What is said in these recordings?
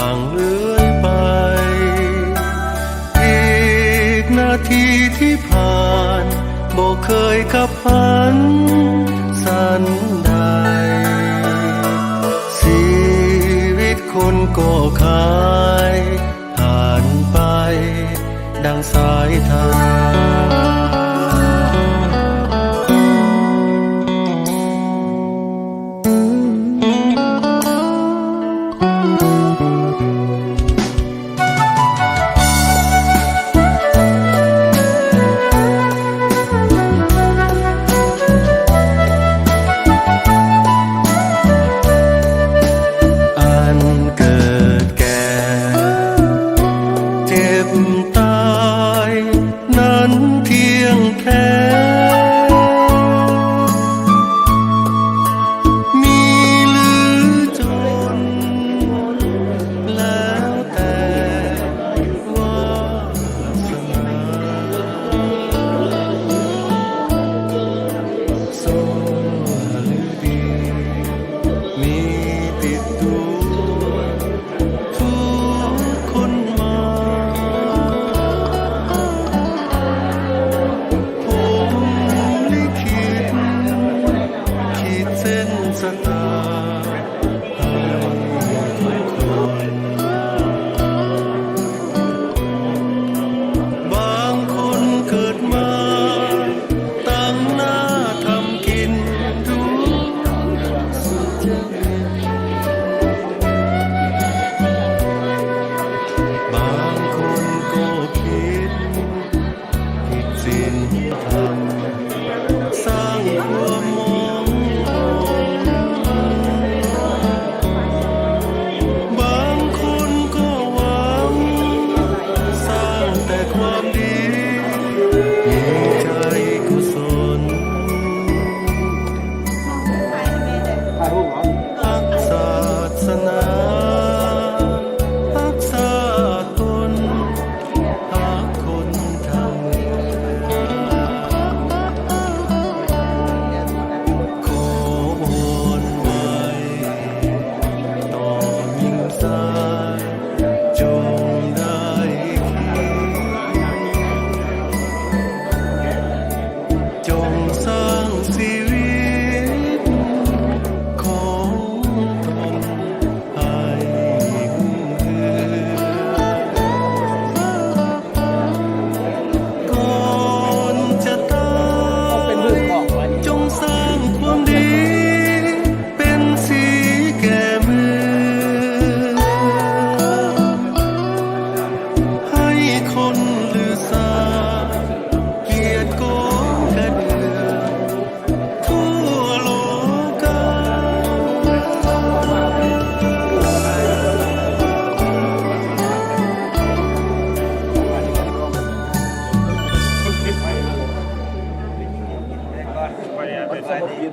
างเลื่อยไปอีกนาทีที่ผ่านบ่เคยกับพันสันใดชีวิตคนก็คายผ่านไปดังสายทาน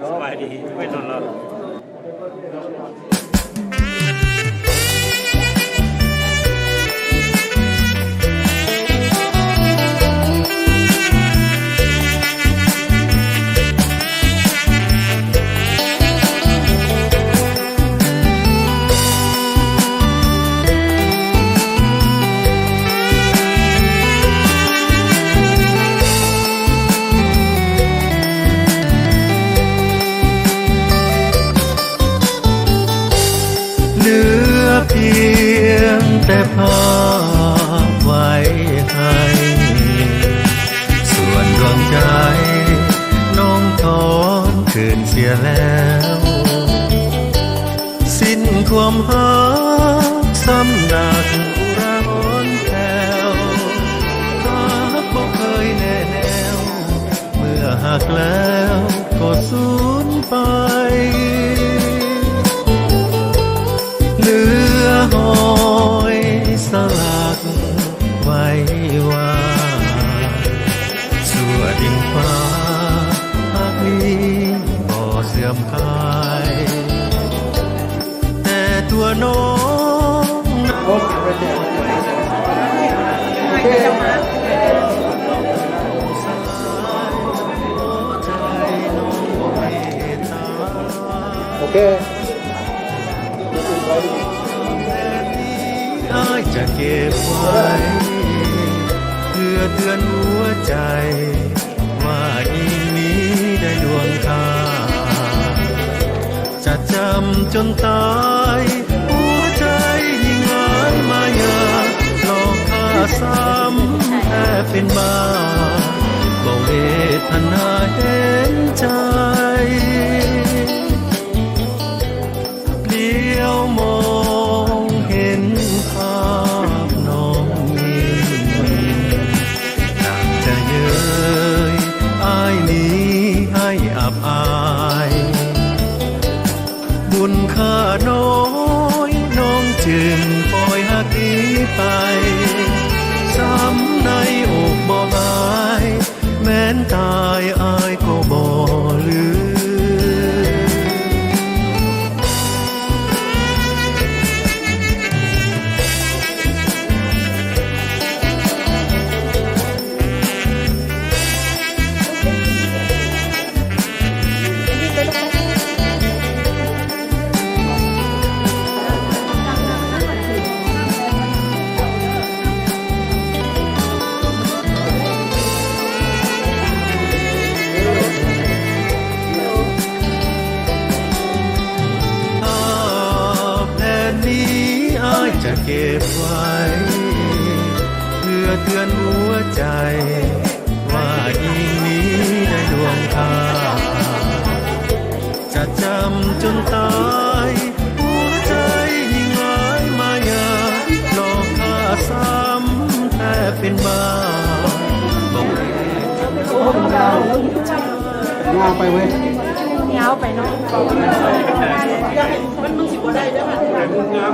สบายดีไม่นอนแล้วเพียงแต่ภาพไว้ให้ส่วนดวงใจน้องถอนคืนเสียแล้วสิ้นความหาซ้ำดักอุราอ่อนแผ่วหากบ่เคยแน่แนวเมื่อหักแล้วก็สูญไปเหลือหอยสลักไว้ว่าชั่วดินฟ้าหักนี้บ่เสื่อมคลายแต่ตัวน้องโอเค จะเก็บไว้เพื่อเตือนหัวใจ ว่ายิ่งนี้ได้ดวงตาจะจำจนตายหัวใจยิ่งหายมายาหลอกข้าซ้ำแทบเป็นบ้าบ่เวทนาเห็นใจเลี้ยวมองเห็นภาพน้องยิ้มอยากจะเย้ยอายนี้ให้อับอายบุญค่าน้อยน้องจึงปล่อยหักนี้ไปซ้ำในอกบ่หายแม้นตายอายก็บ่ลืมจะเก็บไว้เพื่อเตือนหัวใจว่ายิ่งนี้ได้ดวงตาจะจำจนตายหัวใจยิ่งหายมายาหลอกข้าซ้ำแทบเป็นบ้าบอกยาวไปเว้ยยาวไปเนาะมันมึงสิบ่ได้เด้อค่ะ